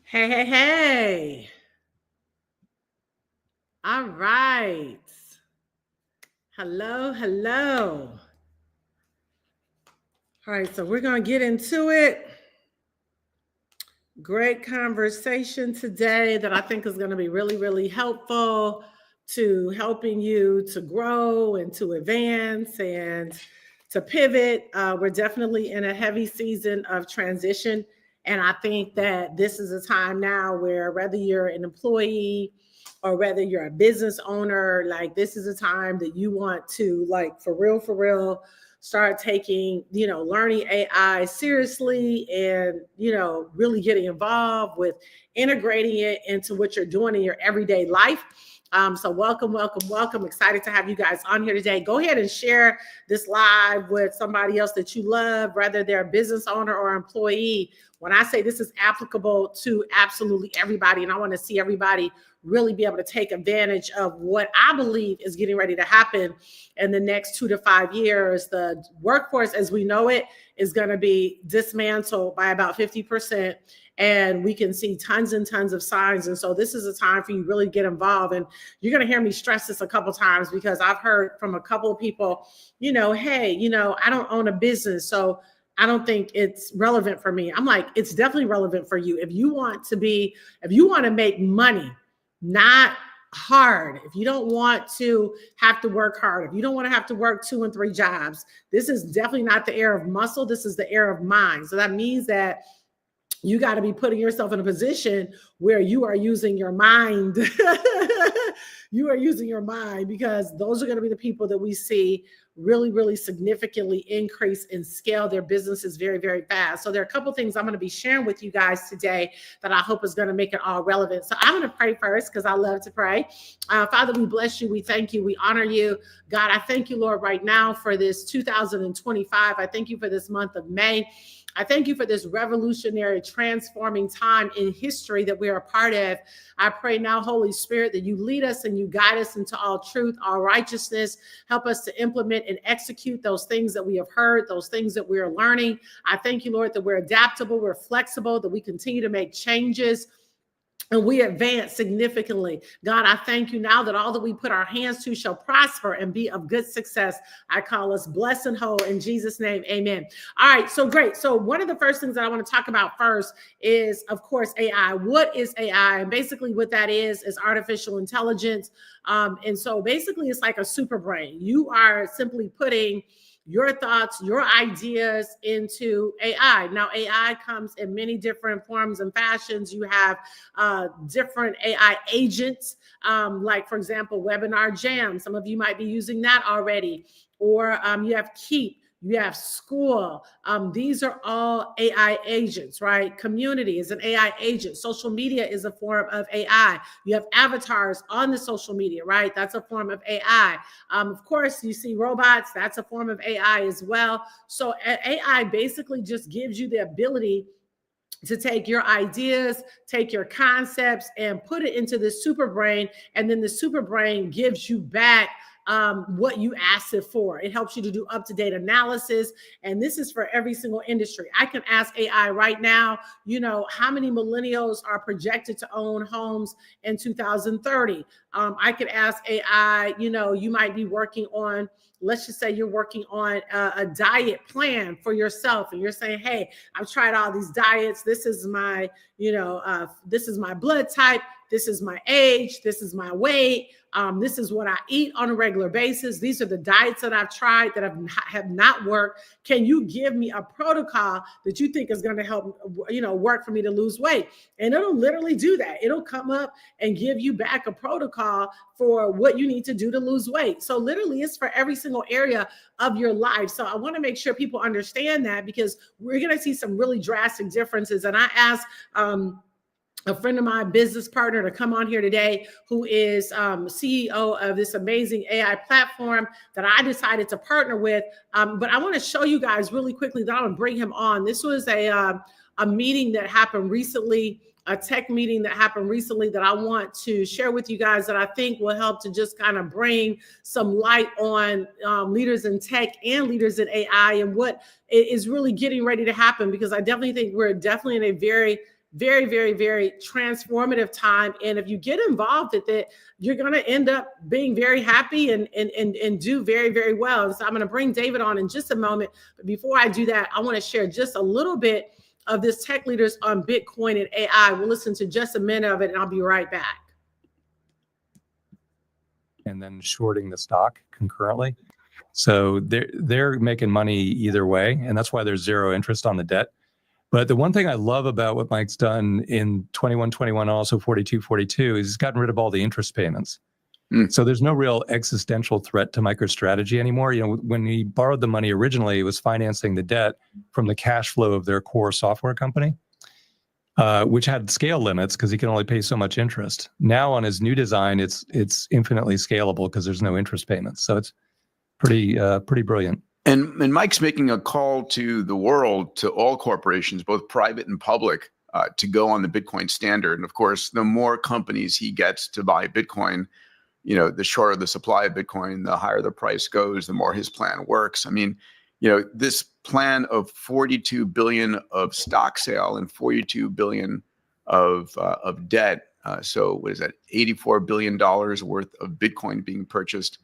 Hey, hey, hey. All right. Hello, hello. All right, so we're going to get into it. Great conversation today that I think is going to be really, really helpful to helping you to grow and to advance and to pivot. We're definitely in a heavy season of transition. And I think that this is a time now where whether you're an employee or whether you're a business owner, like this is a time that you want to, like, for real, start taking, learning AI seriously and, really getting involved with integrating it into what you're doing in your everyday life. So welcome, welcome, welcome. Excited to have you guys on here today. Go ahead and share this live with somebody else that you love, whether they're a business owner or employee. When I say this is applicable to absolutely everybody, and I want to see everybody really be able to take advantage of what I believe is getting ready to happen in the next 2 to 5 years. The workforce as we know it is going to be dismantled by about 50%. And we can see tons and tons of signs. And so this is a time for you to really get involved. And you're going to hear me stress this a couple of times because I've heard from a couple of people, hey, I don't own a business, so I don't think it's relevant for me. I'm like, it's definitely relevant for you. If you want to make money, not hard, if you don't want to have to work hard, if you don't want to have to work 2 and 3 jobs, this is definitely not the era of muscle. This is the era of mind. So that means that you got to be putting yourself in a position where you are using your mind. You are using your mind, because those are going to be the people that we see really, really significantly increase and scale their businesses very, very fast. So there are a couple things I'm going to be sharing with you guys today that I hope is going to make it all relevant. So I'm going to pray first because I love to pray. Father, we bless you. We thank you. We honor you. God, I thank you, Lord, right now for this 2025. I thank you for this month of May. I thank you for this revolutionary, transforming time in history that we are a part of. I pray now, Holy Spirit, that you lead us and you guide us into all truth, all righteousness. Help us to implement and execute those things that we have heard, those things that we are learning. I thank you, Lord, that we're adaptable, we're flexible, that we continue to make changes, and we advance significantly. God, I thank you now that all that we put our hands to shall prosper and be of good success. I call us blessed and whole in Jesus' name. Amen. All right. So great. So one of the first things that I want to talk about first is, of course, AI. What is AI? And basically what that is artificial intelligence. And so basically it's like a super brain. You are simply putting your thoughts, your ideas into AI. Now, AI comes in many different forms and fashions. You have different AI agents, like, for example, Webinar Jam. Some of you might be using that already. Or you have Keep. You have School. These are all AI agents, right? Community is an AI agent. Social media is a form of AI. You have avatars on the social media, right? That's a form of AI. Of course, you see robots. That's a form of AI as well. So AI basically just gives you the ability to take your ideas, take your concepts, and put it into the super brain. And then the super brain gives you back what you asked it for. It helps you to do up-to-date analysis. And this is for every single industry. I can ask AI right now, how many millennials are projected to own homes in 2030? I could ask AI, you might be working on, let's just say you're working on a diet plan for yourself. And you're saying, hey, I've tried all these diets. This is my, this is my blood type. This is my age. This is my weight. This is what I eat on a regular basis. These are the diets that I've tried that have not worked. Can you give me a protocol that you think is going to help, work for me to lose weight? And it'll literally do that. It'll come up and give you back a protocol for what you need to do to lose weight. So literally it's for every single area of your life. So I want to make sure people understand that, because we're going to see some really drastic differences. And I asked, a friend of mine, business partner, to come on here today, who is CEO of this amazing AI platform that I decided to partner with. But I want to show you guys really quickly that I'm going to bring him on. This was a meeting that happened recently, a tech meeting that happened recently that I want to share with you guys, that I think will help to just kind of bring some light on leaders in tech and leaders in AI and what is really getting ready to happen, because I definitely think we're definitely in a very very, very, very transformative time. And if you get involved with it, you're going to end up being very happy and do very, very well. And so I'm going to bring David on in just a moment. But before I do that, I want to share just a little bit of this Tech Leaders on Bitcoin and AI. We'll listen to just a minute of it and I'll be right back. And then shorting the stock concurrently. So they're making money either way. And that's why there's zero interest on the debt. But the one thing I love about what Mike's done in 21, also 42 is he's gotten rid of all the interest payments. So there's no real existential threat to MicroStrategy anymore. You know, when he borrowed the money originally, it was financing the debt from the cash flow of their core software company, which had scale limits because he can only pay so much interest. Now on his new design, it's infinitely scalable because there's no interest payments. So it's pretty brilliant. And Mike's making a call to the world, to all corporations, both private and public, to go on the Bitcoin standard. And of course, the more companies he gets to buy Bitcoin, you know, the shorter the supply of Bitcoin, the higher the price goes, the more his plan works. I mean, you know, this plan of 42 billion of stock sale and 42 billion of debt. So what is that? $84 billion worth of Bitcoin being purchased.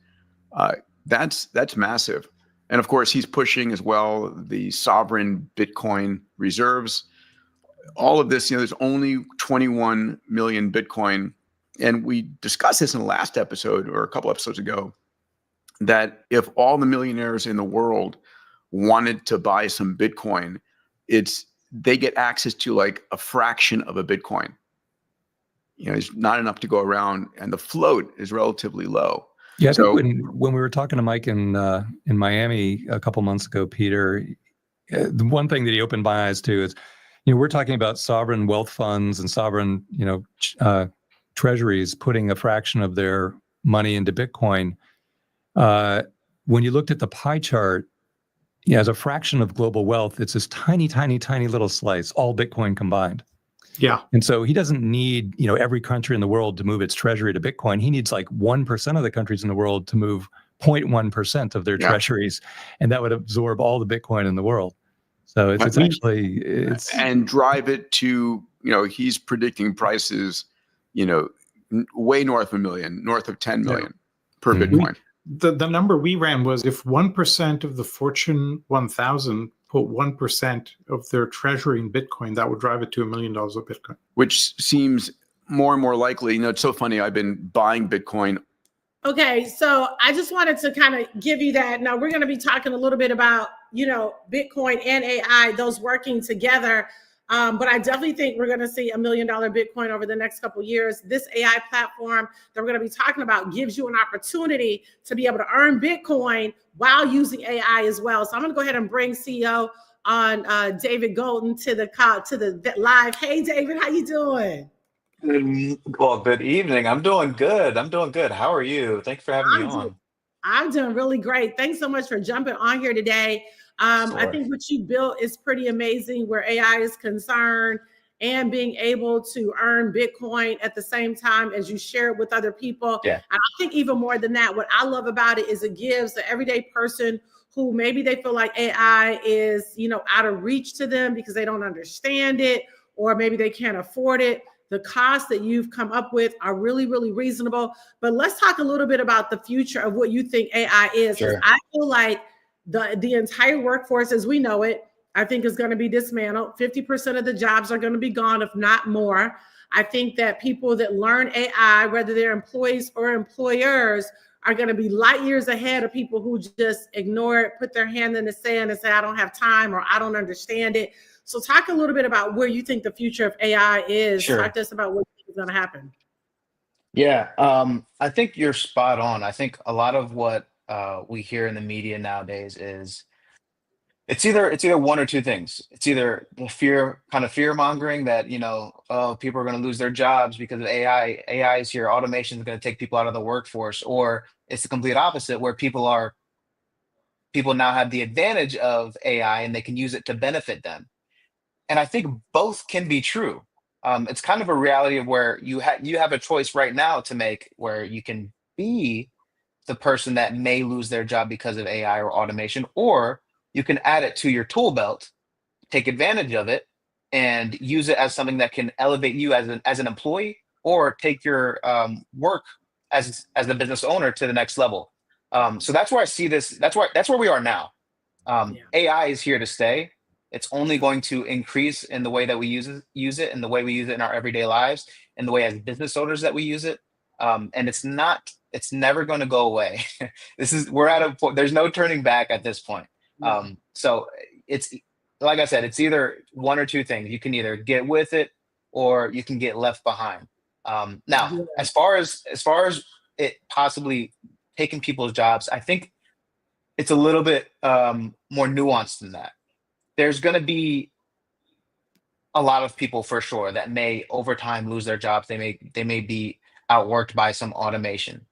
That's massive. And of course, he's pushing as well the sovereign Bitcoin reserves. All of this, you know, there's only 21 million Bitcoin. And we discussed this in the last episode or a couple episodes ago, that if all the millionaires in the world wanted to buy some Bitcoin, they get access to like a fraction of a Bitcoin. You know, it's not enough to go around, and the float is relatively low. Yeah, so, I think when we were talking to Mike in Miami a couple months ago, Peter, the one thing that he opened my eyes to is, you know, we're talking about sovereign wealth funds and sovereign, you know, treasuries putting a fraction of their money into Bitcoin. When you looked at the pie chart, yeah, as a fraction of global wealth, it's this tiny, tiny, tiny little slice, all Bitcoin combined. Yeah. And so he doesn't need, you know, every country in the world to move its treasury to Bitcoin. He needs like 1% of the countries in the world to move 0.1% of their treasuries, and that would absorb all the Bitcoin in the world. So it's and drive it to, you know, he's predicting prices, you know, way north of $1 million, north of 10 million per Bitcoin. The number we ran was if 1% of the Fortune 1000 put 1% of their treasury in Bitcoin, that would drive it to $1 million of Bitcoin. Which seems more and more likely. You know, it's so funny. I've been buying Bitcoin. Okay, so I just wanted to kind of give you that. Now we're going to be talking a little bit about, you know, Bitcoin and AI, those working together. But I definitely think we're going to see $1 million Bitcoin over the next couple of years. This AI platform that we're going to be talking about gives you an opportunity to be able to earn Bitcoin while using AI as well. So I'm going to go ahead and bring CEO on David Golden to the live. Hey, David, how you doing? Well, good evening. I'm doing good. How are you? Thanks for having me on. I'm doing really great. Thanks so much for jumping on here today. I think what you built is pretty amazing where AI is concerned, and being able to earn Bitcoin at the same time as you share it with other people. Yeah. And I think even more than that, what I love about it is it gives the everyday person who maybe they feel like AI is, you know, out of reach to them because they don't understand it, or maybe they can't afford it. The costs that you've come up with are really, really reasonable. But let's talk a little bit about the future of what you think AI is. Sure. I feel like the entire workforce as we know it, I think is going to be dismantled. 50% of the jobs are going to be gone, if not more. I think that people that learn AI, whether they're employees or employers, are going to be light years ahead of people who just ignore it, put their hand in the sand and say, I don't have time, or I don't understand it. So talk a little bit about where you think the future of AI is. Sure. Talk to us about what is going to happen. Yeah, I think you're spot on. I think a lot of what we hear in the media nowadays is it's either one or two things. It's either the fear mongering that, you know, oh, people are going to lose their jobs because of AI. AI is here. Automation is going to take people out of the workforce. Or it's the complete opposite, where people now have the advantage of AI and they can use it to benefit them. And I think both can be true. It's kind of a reality of where you have a choice right now to make, where you can be the person that may lose their job because of AI or automation, or you can add it to your tool belt, take advantage of it, and use it as something that can elevate you as an employee, or take your work as the business owner to the next level. So that's where I see this. That's where we are now. Yeah. AI is here to stay. It's only going to increase in the way that we use it, and the way we use it in our everyday lives, and the way as business owners that we use it. And it's never going to go away. We're at a point. There's no turning back at this point. So it's, like I said, it's either one or two things. You can either get with it, or you can get left behind. Now, Yeah. as far as it possibly taking people's jobs, I think it's a little bit more nuanced than that. There's going to be a lot of people for sure that may over time lose their jobs. They may be outworked by some automation.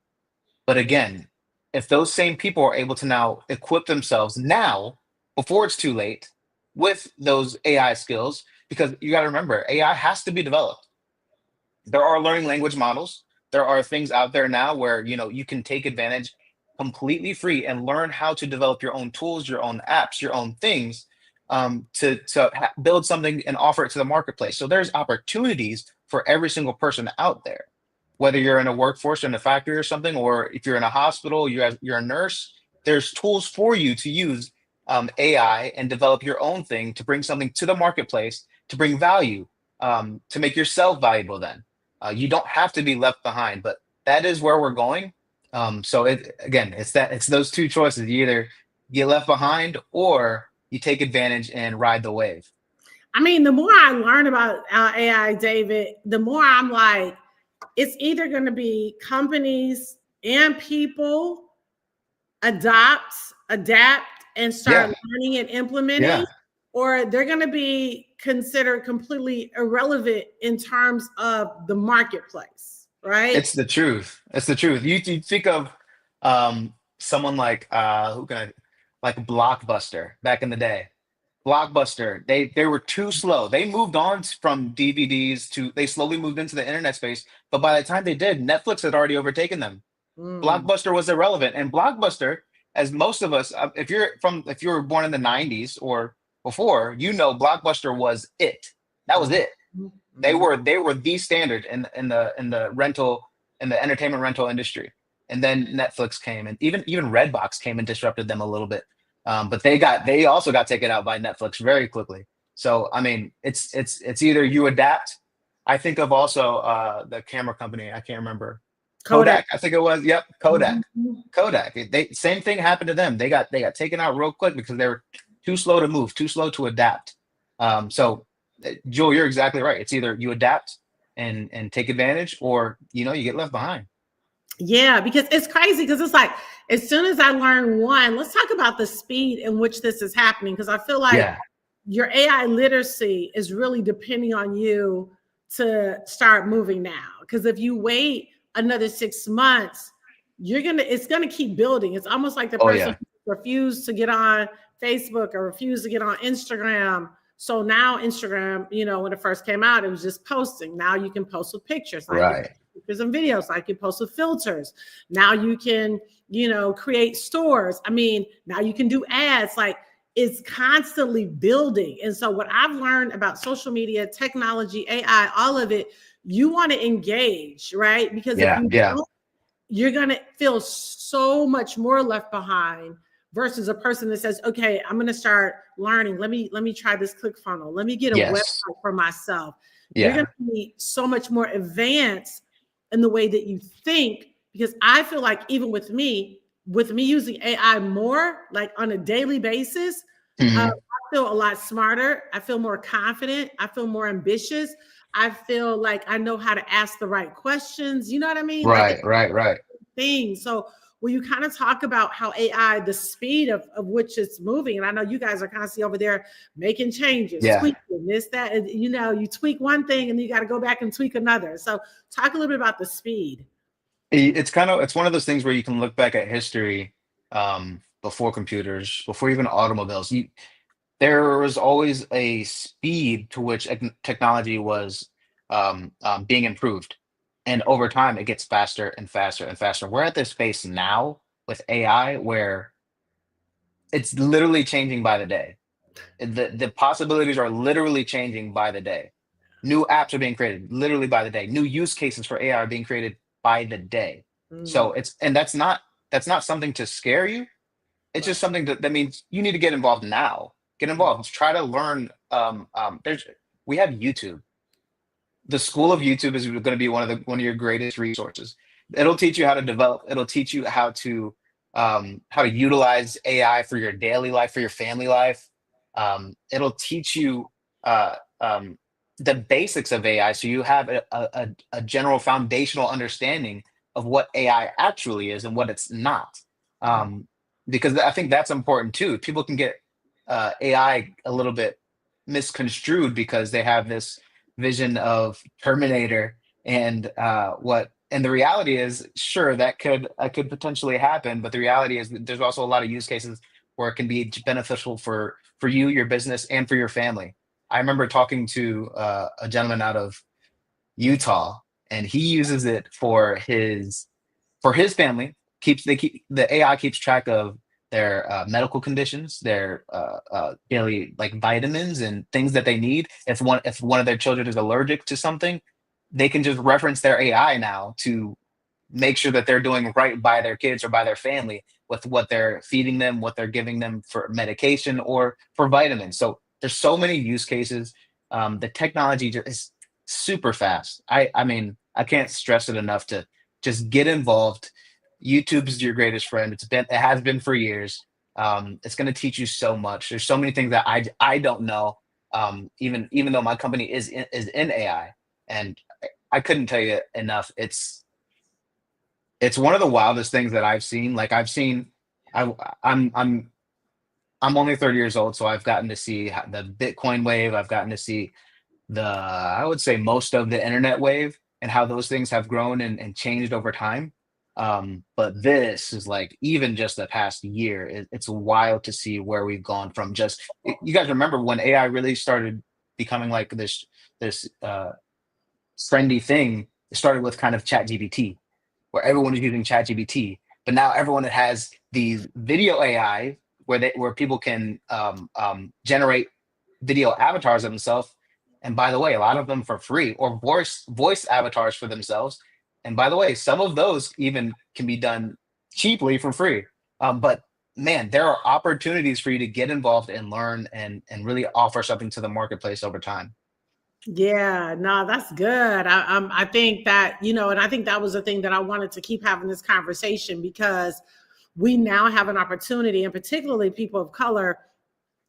But again, if those same people are able to now equip themselves now, before it's too late, with those AI skills, because you got to remember, AI has to be developed. There are learning language models. There are things out there now where you can take advantage completely free and learn how to develop your own tools, your own apps, your own things, to build something and offer it to the marketplace. So there's opportunities for every single person out there, whether you're in a workforce in a factory or something, or if you're in a hospital, you're a nurse. There's tools for you to use AI and develop your own thing to bring something to the marketplace, to bring value, to make yourself valuable. Then you don't have to be left behind. But that is where we're going. So it's those two choices. You either get left behind, or you take advantage and ride the wave. I mean, the more I learn about AI, David, the more I'm like, it's either going to be companies and people adapt, and start learning and implementing, or they're going to be considered completely irrelevant in terms of the marketplace, right? It's the truth. It's the truth. You think of someone like like Blockbuster back in the day. Blockbuster, they were too slow. They moved on from DVDs they slowly moved into the internet space. But by the time they did, Netflix had already overtaken them. Blockbuster was irrelevant. And Blockbuster, as most of us, if you were born in the 90s or before, Blockbuster was it. That was it. They were the standard in the entertainment rental industry. And then Netflix came, and even Redbox came and disrupted them a little bit. But they also got taken out by Netflix very quickly. So I mean, it's either you adapt. I think of also the camera company. I can't remember. Kodak. I think it was. Yep, Kodak. Kodak. Same thing happened to them. They got taken out real quick because they were too slow to move, too slow to adapt. So, Joel, you're exactly right. It's either you adapt and take advantage, or you get left behind. Yeah, because it's crazy, because it's like, as soon as I learn one, let's talk about the speed in which this is happening, because I feel like your AI literacy is really depending on you to start moving now. Because if you wait another 6 months, it's gonna keep building. It's almost like the person who refused to get on Facebook or refused to get on Instagram. So now Instagram, when it first came out, it was just posting. Now you can post with pictures, pictures and videos, like you post with filters. Now you can, create stores. I mean, now you can do ads. Like, it's constantly building. And so what I've learned about social media, technology, AI, all of it, you want to engage, right? Because if you don't, you're going to feel so much more left behind versus a person that says, okay, I'm going to start learning. Let me try this ClickFunnels. Let me get a website for myself. You're going to be so much more advanced in the way that you think, because I feel like even with me using AI more, like on a daily basis, I feel a lot smarter. I feel more confident. I feel more ambitious. I feel like I know how to ask the right questions. You know what I mean? Right. Things. So will you kind of talk about how AI, the speed of which it's moving? And I know you guys are constantly over there making changes, tweaking this, that, and you tweak one thing and you got to go back and tweak another. So talk a little bit about the speed. It's one of those things where you can look back at history, before computers, before even automobiles. There was always a speed to which technology was being improved. And over time, it gets faster and faster and faster. We're at this space now with AI where it's literally changing by the day. The possibilities are literally changing by the day. New apps are being created literally by the day. New use cases for AI are being created by the day. So Mm, that's not something to scare you. It's right. just something that means you need to get involved now. Get involved. Try to learn. There's we have YouTube. The school of YouTube is going to be one of your greatest resources. It'll teach you how to develop. It'll teach you how to utilize AI for your daily life, for your family life. It'll teach you uh, the basics of AI, so you have a general foundational understanding of what AI actually is and what it's not. Mm. Um, because I think that's important too. People can get AI a little bit misconstrued because they have this vision of Terminator and the reality is, sure, that could potentially happen, but the reality is that there's also a lot of use cases where it can be beneficial for you, your business, and for your family. I remember talking to a gentleman out of Utah, and he uses it for his family. The AI keeps track of their medical conditions, their daily like vitamins and things that they need. If one of their children is allergic to something, they can just reference their AI now to make sure that they're doing right by their kids or by their family with what they're feeding them, what they're giving them for medication or for vitamins. So there's so many use cases. The technology is super fast. I mean, I can't stress it enough to just get involved. YouTube is your greatest friend. It has been for years. It's going to teach you so much. There's so many things that I don't know. Even though my company is in AI, and I couldn't tell you enough. It's one of the wildest things that I've seen. Like I've seen, I I'm only 30 years old, so I've gotten to see the Bitcoin wave. I've gotten to see I would say most of the internet wave and how those things have grown and changed over time. But this is like even just the past year, it's wild to see where we've gone from just you guys remember when AI really started becoming like this trendy thing. It started with kind of ChatGPT, where everyone is using ChatGPT, but now everyone has these video AI where people can generate video avatars of themselves. And by the way, a lot of them for free, or voice avatars for themselves. And by the way, some of those even can be done cheaply for free. But man, there are opportunities for you to get involved and learn and really offer something to the marketplace over time. Yeah, no, that's good. I think that, and I think that was the thing that I wanted to keep having this conversation because we now have an opportunity, and particularly people of color,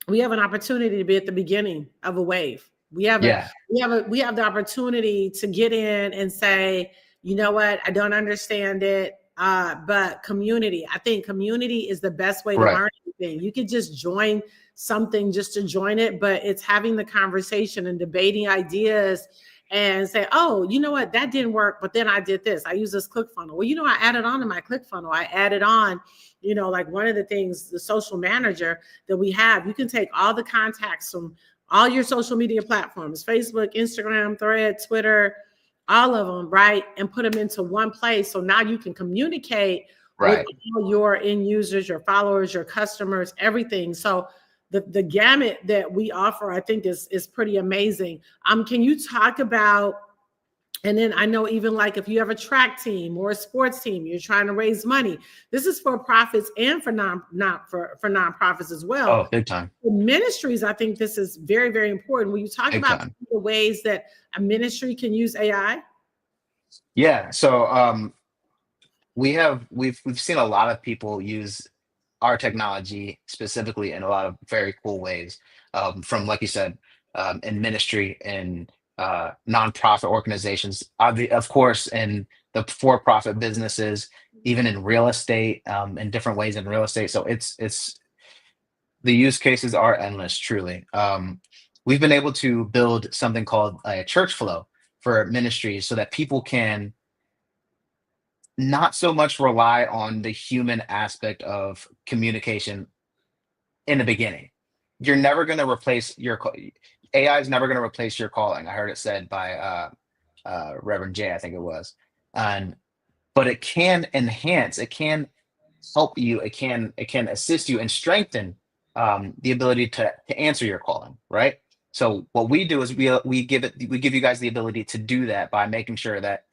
we have an opportunity to be at the beginning of a wave. Yeah, We have the opportunity to get in and say, you know what, I don't understand it. But community, I think community is the best way to right. learn anything. You could just join something just to join it, but it's having the conversation and debating ideas and say, oh, you know what, that didn't work, but then I did this. I use this ClickFunnels. Well, I added on to my ClickFunnels. I added on, like one of the things, the social manager that we have, you can take all the contacts from all your social media platforms, Facebook, Instagram, Thread, Twitter, all of them, right? And put them into one place. So now you can communicate with Right. all your end users, your followers, your customers, everything. So the gamut that we offer, I think is pretty amazing. Can you talk about, and then I know even like if you have a track team or a sports team, you're trying to raise money. This is for profits and for for nonprofits as well. Oh, big time. For ministries, I think this is very, very important. Will you talk Big about time. the ways that a ministry can use AI? Yeah. So we've seen a lot of people use our technology specifically in a lot of very cool ways. From like you said, in ministry and nonprofit organizations, of course, in the for-profit businesses, even in real estate, in different ways in real estate. So it's the use cases are endless, truly. We've been able to build something called a church flow for ministries so that people can not so much rely on the human aspect of communication in the beginning. You're never going to replace AI is never going to replace your calling. I heard it said by Reverend Jay, I think it was. And but it can enhance, it can help you, it can assist you and strengthen the ability to answer your calling, right? So what we do is we give you guys the ability to do that by making sure that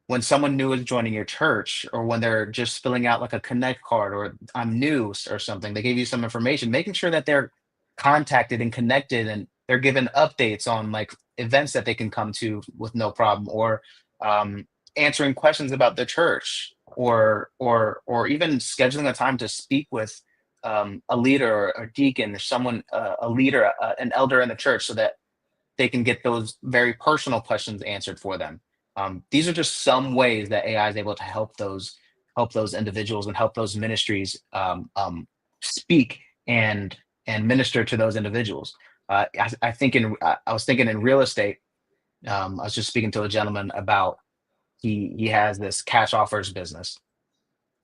when someone new is joining your church, or when they're just filling out like a connect card, or I'm new or something, they give you some information, making sure that they're contacted and connected, and they're given updates on like events that they can come to with no problem, or um, answering questions about the church, or even scheduling a time to speak with a leader or a deacon or someone, a leader, an elder in the church, so that they can get those very personal questions answered for them. These are just some ways that AI is able to help those individuals and help those ministries speak and minister to those individuals. I was thinking in real estate. I was just speaking to a gentleman about, he has this cash offers business,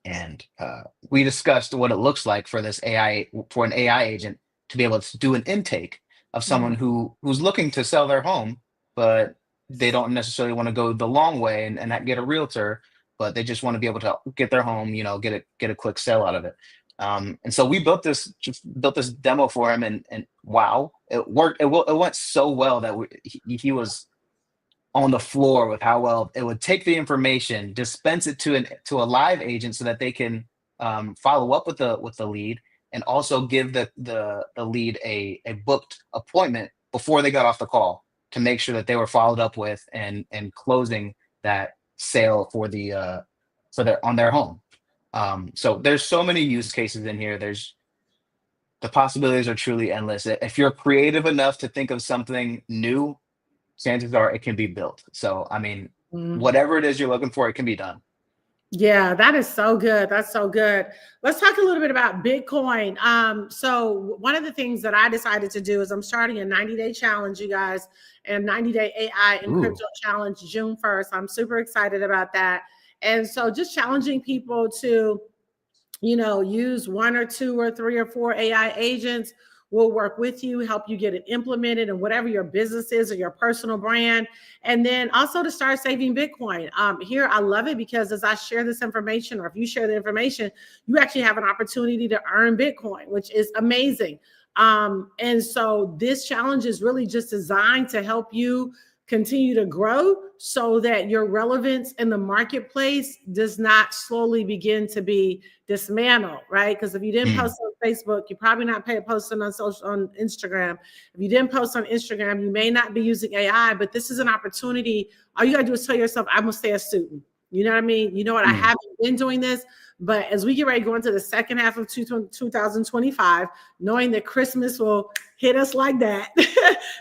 and we discussed what it looks like for an AI agent to be able to do an intake of someone who's looking to sell their home, but they don't necessarily want to go the long way and not get a realtor, but they just want to be able to get their home, get a quick sale out of it. And so we built this demo for him, and wow, it worked. It went so well that he was on the floor with how well it would take the information, dispense it to a live agent so that they can follow up with the lead, and also give the lead a booked appointment before they got off the call, to make sure that they were followed up with and closing that sale on their home. So there's so many use cases in here. The possibilities are truly endless. If you're creative enough to think of something new, chances are it can be built. So, I mean, whatever it is you're looking for, it can be done. Yeah, that is so good. That's so good. Let's talk a little bit about Bitcoin. So one of the things that I decided to do is I'm starting a 90-day challenge, you guys, and 90-day AI and crypto challenge June 1st. I'm super excited about that. And so just challenging people to, use 1 or 2 or 3 or 4 AI agents. We'll work with you, help you get it implemented in whatever your business is or your personal brand. And then also to start saving Bitcoin. Here, I love it because as I share this information, or if you share the information, you actually have an opportunity to earn Bitcoin, which is amazing. And so this challenge is really just designed to help you continue to grow so that your relevance in the marketplace does not slowly begin to be dismantled, right? Because if you didn't post on Facebook, you're probably not posting on Instagram. If you didn't post on Instagram, you may not be using AI, but this is an opportunity. All you gotta do is tell yourself, I'm gonna stay a student. You know what I mean? You know what? I haven't been doing this, but as we get ready to go into the second half of 2025, knowing that Christmas will hit us like that,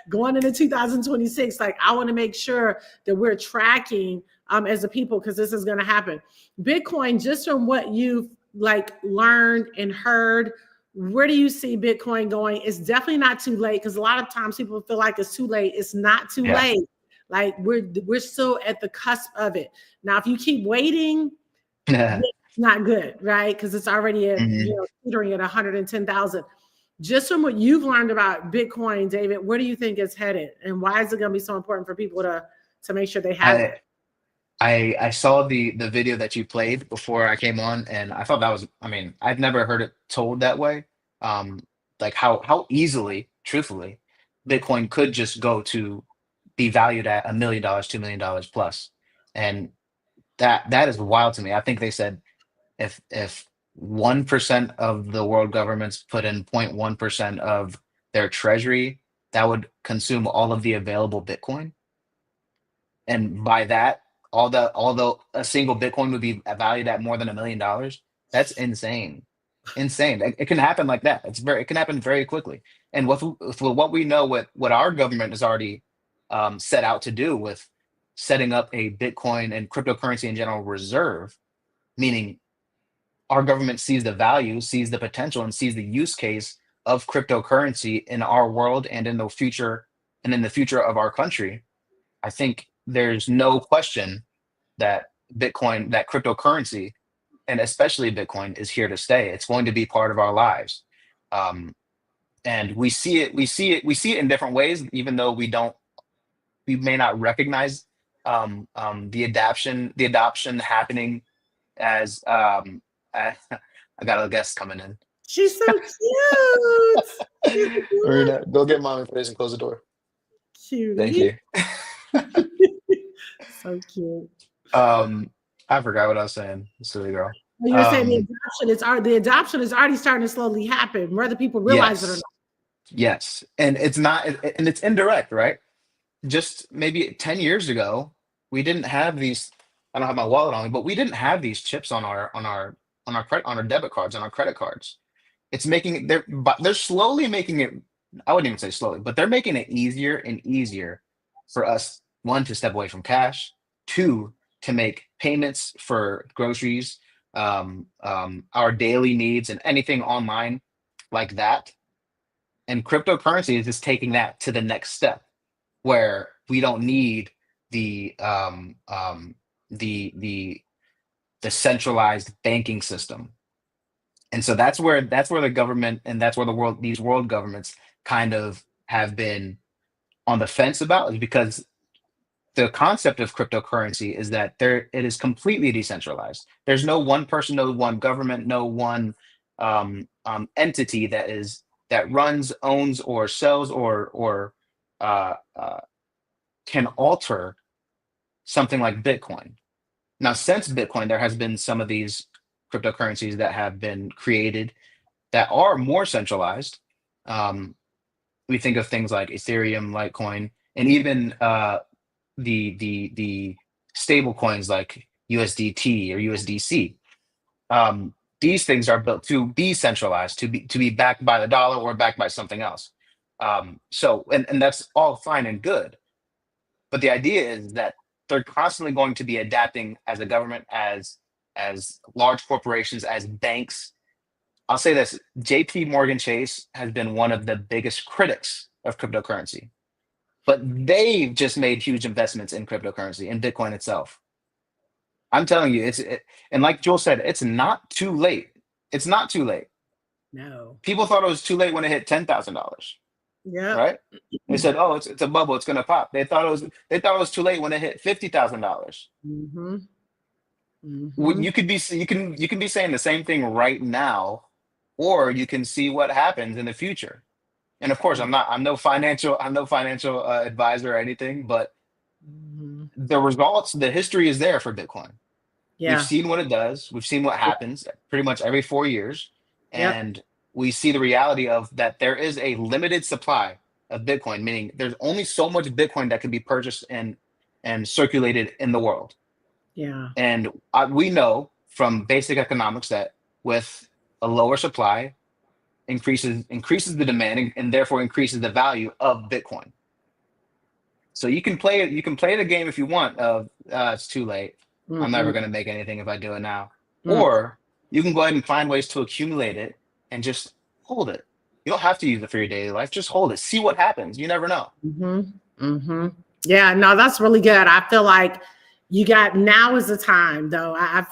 going into 2026, like I want to make sure that we're tracking as a people, because this is going to happen. Bitcoin, just from what you've learned and heard, where do you see Bitcoin going? It's definitely not too late, because a lot of times people feel like it's too late. It's not too late. Like we're still at the cusp of it. Now, if you keep waiting, it's not good, right? Because it's already at teetering at 110,000. Just from what you've learned about Bitcoin, David, where do you think it's headed, and why is it going to be so important for people to make sure they have it? I saw the video that you played before I came on, and I thought that was, I mean, I've never heard it told that way. Like how easily, truthfully, Bitcoin could just go to be valued at $1 million, $2 million plus. And that is wild to me. I think they said if 1% of the world governments put in 0.1% of their treasury, that would consume all of the available Bitcoin. And by that, although a single Bitcoin would be valued at more than $1 million, that's insane. Insane. It can happen like that. It can happen very quickly. And with what we know, what our government has already set out to do with setting up a Bitcoin and cryptocurrency in general reserve, meaning our government sees the value, sees the potential, and sees the use case of cryptocurrency in our world and in the future of our country. I think there's no question that Bitcoin, that cryptocurrency, and especially Bitcoin, is here to stay. It's going to be part of our lives. And we see it in different ways, even though we may not recognize the adoption happening as I got a guest coming in. She's so cute. She's Marina, go get mommy, please, and close the door. cute. Thank you. So cute. I forgot what I was saying. Silly girl. You were saying the adoption is already starting to slowly happen, whether people realize it or Yes. not. Yes. And it's not, and it's indirect, right? Just maybe 10 years ago, we didn't have these. I don't have my wallet on me, but we didn't have these chips on our debit cards, on our credit cards. It's making it, they're slowly making it, I wouldn't even say slowly, but they're making it easier and easier for us, one, to step away from cash, two, to make payments for groceries, our daily needs, and anything online like that. And cryptocurrency is just taking that to the next step, where we don't need the the centralized banking system. And so that's where the government, and that's where these world governments kind of have been on the fence about, is because the concept of cryptocurrency is that it is completely decentralized. There's no one person, no one government, no one entity that runs, owns, or sells, or uh, uh, can alter something like Bitcoin. Now, since Bitcoin, there has been some of these cryptocurrencies that have been created that are more centralized. We think of things like Ethereum, Litecoin, and even the stable coins like USDT or USDC. These things are built to be centralized, to be backed by the dollar or backed by something else. And that's all fine and good. But the idea is that they're constantly going to be adapting as a government, as large corporations, as banks. I'll say this: JP Morgan Chase has been one of the biggest critics of cryptocurrency, but they've just made huge investments in cryptocurrency, in Bitcoin itself. I'm telling you, and like Joel said, it's not too late. It's not too late. No. People thought it was too late when it hit $10,000. Yeah. Right? They said, "Oh, it's a bubble. It's going to pop." They thought it was too late when it hit $50,000. Mm-hmm. Mm-hmm. You could be you can be saying the same thing right now, or you can see what happens in the future. And of course, I'm no financial advisor or anything, but the results, the history is there for Bitcoin. Yeah. We've seen what it does. We've seen what happens pretty much every 4 years, and we see the reality of that there is a limited supply of Bitcoin, meaning there's only so much Bitcoin that can be purchased and circulated in the world. Yeah. And we know from basic economics that with a lower supply increases the demand, and therefore increases the value of Bitcoin. So you can play the game if you want of it's too late. I'm never going to make anything if I do it now. Or you can go ahead and find ways to accumulate it and just hold it. You don't have to use it for your daily life. Just hold it. See what happens. You never know. Yeah, no, that's really good. I feel like now is the time, though. I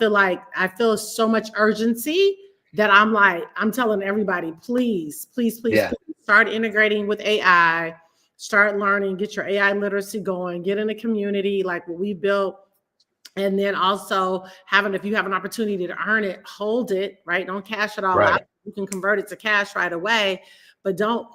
feel so much urgency that I'm telling everybody, please start integrating with AI, start learning, get your AI literacy going, get in a community like what we built. And then also if you have an opportunity to earn it, hold it, right? Don't cash it all out. You can convert it to cash right away, but don't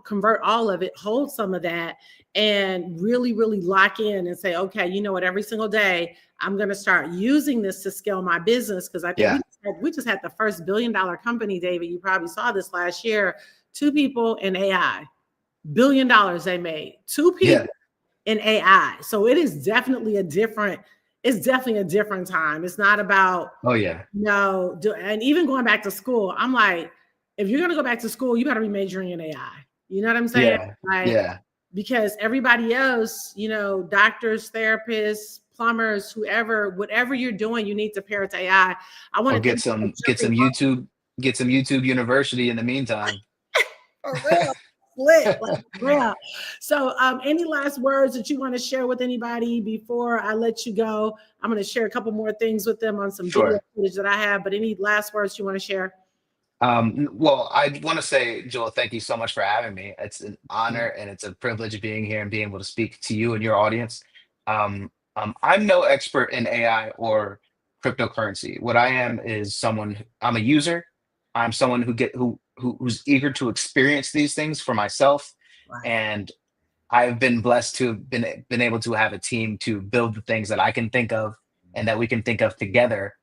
convert all of it. Hold some of that and really, really lock in and say, okay, you know what? Every single day, I'm going to start using this to scale my business. Because I think we just had the first $1 billion company, David. You probably saw this last year. 2 people in AI, $1 billion they made. 2 people in AI. So it is definitely a different time. It's not about, and even going back to school, I'm like, if you're going to go back to school, you better be majoring in AI. You know what I'm saying? Because everybody else, doctors, therapists, plumbers, whatever you're doing, you need to pair it to AI. I want to get some YouTube University in the meantime. For real. Lit, real. So any last words that you want to share with anybody before I let you go? I'm going to share a couple more things with them on some video footage that I have, but any last words you want to share? Well, I want to say, Joel, thank you so much for having me. It's an honor and it's a privilege being here and being able to speak to you and your audience. I'm no expert in AI or cryptocurrency. What I am is I'm a user. I'm someone who's eager to experience these things for myself, Right. and I've been blessed to have been able to have a team to build the things that I can think of and that we can think of together,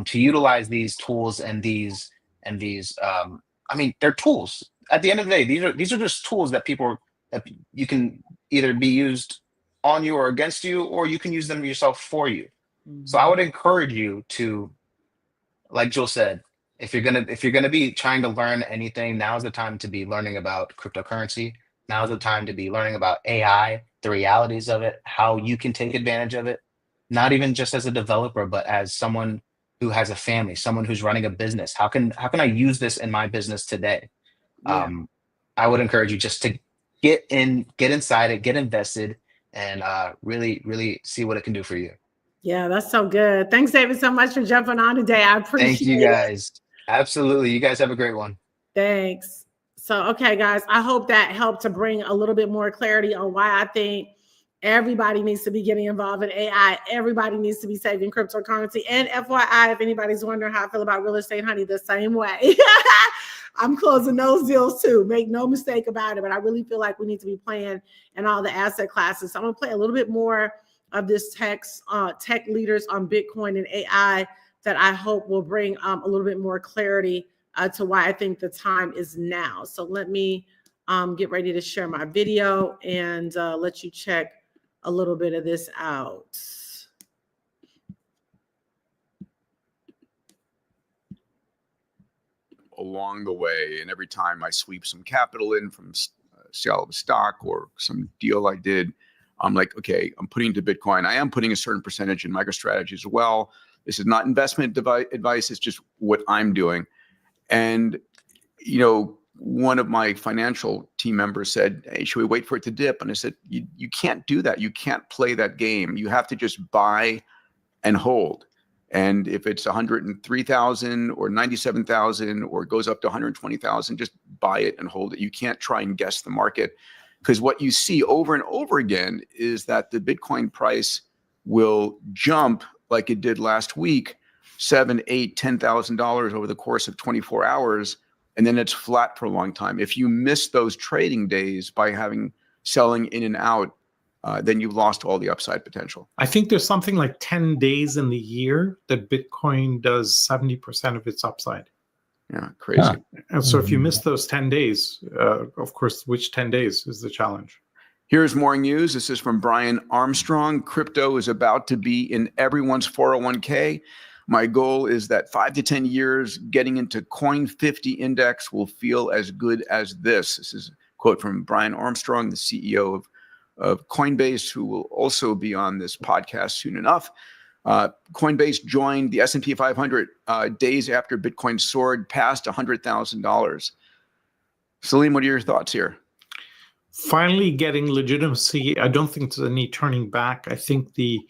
to utilize these tools and these. I mean, they're tools. At the end of the day, these are just tools that that you can either be used on you or against you, or you can use them yourself for you. So I Mhm. would encourage you to, like Joel said, if you're gonna be trying to learn anything, now's the time to be learning about cryptocurrency. Now's the time to be learning about AI, the realities of it, how you can take advantage of it, not even just as a developer, but as someone who has a family, someone who's running a business. How can I use this in my business today? Yeah. I would encourage you just to get inside it, get invested, and really, really see what it can do for you. Yeah, that's so good. Thanks, David, so much for jumping on today. I Thank appreciate you it. guys. Absolutely. You guys have a great one. Thanks. So, okay, guys, I hope that helped to bring a little bit more clarity on why I think everybody needs to be getting involved in AI. Everybody needs to be saving cryptocurrency. And FYI, if anybody's wondering how I feel about real estate, honey, the same way. I'm closing those deals too. Make no mistake about it. But I really feel like we need to be playing in all the asset classes. So I'm going to play a little bit more of this tech leaders on Bitcoin and AI that I hope will bring a little bit more clarity to why I think the time is now. So let me get ready to share my video and let you check a little bit of this out. Along the way, and every time I sweep some capital in from sale of a stock or some deal I did, I'm like, okay, I'm putting into Bitcoin. I am putting a certain percentage in MicroStrategy as well. This is not investment advice. It's just what I'm doing. And, one of my financial team members said, hey, should we wait for it to dip? And I said, you can't do that. You can't play that game. You have to just buy and hold. And if it's 103,000 or 97,000 or it goes up to 120,000, just buy it and hold it. You can't try and guess the market, because what you see over and over again is that the Bitcoin price will jump like it did last week, $7,000, $8,000, $10,000 over the course of 24 hours, and then it's flat for a long time. If you miss those trading days by selling in and out, then you've lost all the upside potential. I think there's something like 10 days in the year that Bitcoin does 70% of its upside. Yeah, crazy. Huh. And so if you miss those 10 days, of course, which 10 days is the challenge? Here's more news. This is from Brian Armstrong. Crypto is about to be in everyone's 401k. My goal is that 5 to 10 years getting into Coin 50 index will feel as good as this. This is a quote from Brian Armstrong, the CEO of Coinbase, who will also be on this podcast soon enough. Coinbase joined the S&P 500 days after Bitcoin soared past $100,000. Salim, what are your thoughts here? Finally getting legitimacy. I don't think there's any turning back. I think the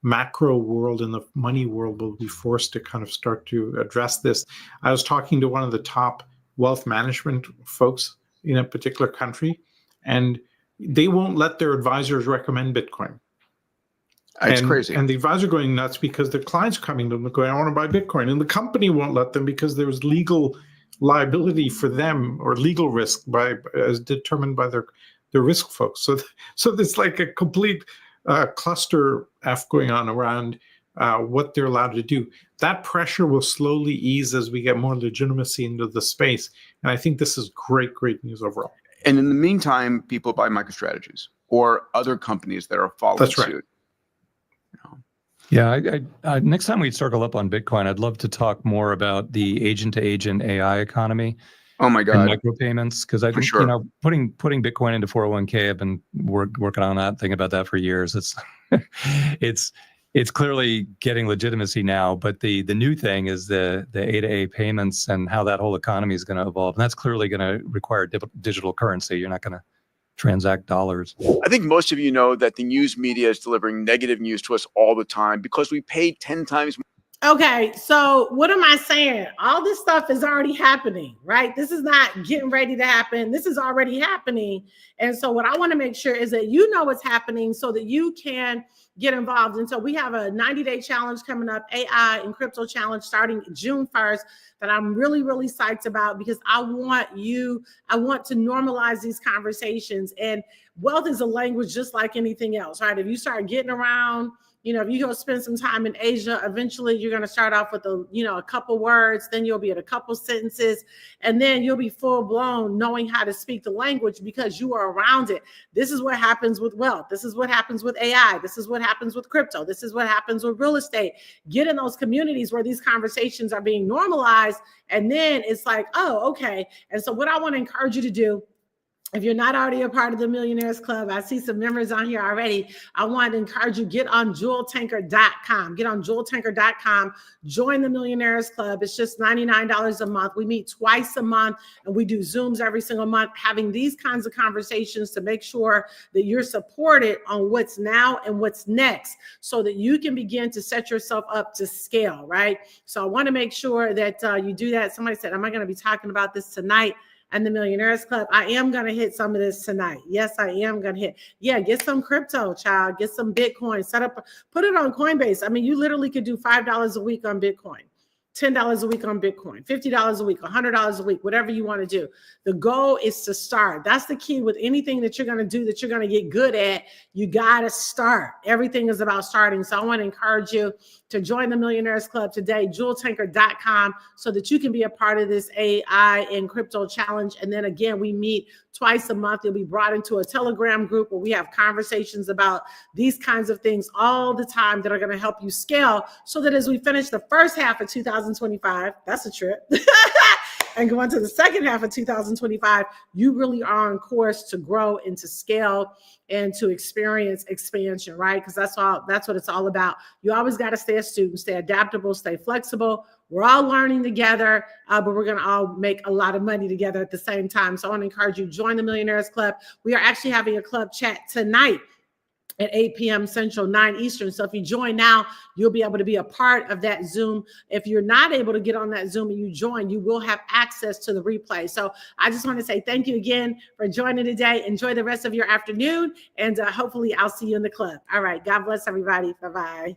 macro world and the money world will be forced to kind of start to address this. I was talking to one of the top wealth management folks in a particular country, and they won't let their advisors recommend Bitcoin. It's crazy. And the advisor going nuts because their clients coming to them going, I want to buy Bitcoin. And the company won't let them because there was legal liability for them, or legal risk as determined by their risk folks. So there's like a complete cluster F going on around what they're allowed to do. That pressure will slowly ease as we get more legitimacy into the space. And I think this is great news overall. And in the meantime, people buy MicroStrategies or other companies that are following That's right. suit. Yeah, I next time we circle up on Bitcoin, I'd love to talk more about the agent-to-agent AI economy. Oh my And God. micropayments, because I think, sure. putting Bitcoin into 401k, I've been working on that, thinking about that for years. It's clearly getting legitimacy now, but the new thing is the A-to-A payments and how that whole economy is going to evolve, and that's clearly going to require digital currency. You're not going to transact dollars. I think most of you know that the news media is delivering negative news to us all the time because we pay 10 times. Okay, so what am I saying? All this stuff is already happening, right? This is not getting ready to happen. This is already happening. And so what I want to make sure is that you know what's happening so that you can get involved. And so we have a 90-day challenge coming up, AI and crypto challenge starting June 1st that I'm really, really psyched about because I want to normalize these conversations. And wealth is a language just like anything else, right? If you start getting around, if you go spend some time in Asia, eventually you're going to start off with a couple words, then you'll be at a couple sentences, and then you'll be full blown knowing how to speak the language because you are around it. This is what happens with wealth. This is what happens with AI. This is what happens with crypto. This is what happens with real estate. Get in those communities where these conversations are being normalized, and then it's like, oh, okay. And so what I want to encourage you to do, if you're not already a part of the Millionaires Club, I see some members on here already. I want to encourage you, get on jeweltanker.com. Get on jeweltanker.com. Join the Millionaires Club. It's just $99 a month. We meet twice a month and we do Zooms every single month, having these kinds of conversations to make sure that you're supported on what's now and what's next so that you can begin to set yourself up to scale, right? So I want to make sure that you do that. Somebody said, am I going to be talking about this tonight? And the Millionaires Club, I am going to hit some of this tonight. Yes, I am going to hit. Yeah, get some crypto, child. Get some Bitcoin. Put it on Coinbase. I mean, you literally could do $5 a week on Bitcoin, $10 a week on Bitcoin, $50 a week, $100 a week, whatever you want to do. The goal is to start. That's the key with anything that you're going to do that you're going to get good at. You got to start. Everything is about starting. So I want to encourage you to join the Millionaires Club today, jeweltanker.com, so that you can be a part of this AI and crypto challenge. And then again, we meet twice a month. You'll be brought into a Telegram group where we have conversations about these kinds of things all the time that are going to help you scale so that as we finish the first half of 2025, that's a trip, and go into the second half of 2025, you really are on course to grow and to scale and to experience expansion, right? Because that's what it's all about. You always got to stay a student, stay adaptable, stay flexible. We're all learning together, but we're going to all make a lot of money together at the same time. So I want to encourage you, join the Millionaires Club. We are actually having a club chat tonight at 8 p.m. Central, 9 Eastern. So if you join now, you'll be able to be a part of that Zoom. If you're not able to get on that Zoom and you join, you will have access to the replay. So I just want to say thank you again for joining today. Enjoy the rest of your afternoon, and hopefully I'll see you in the club. All right. God bless everybody. Bye-bye.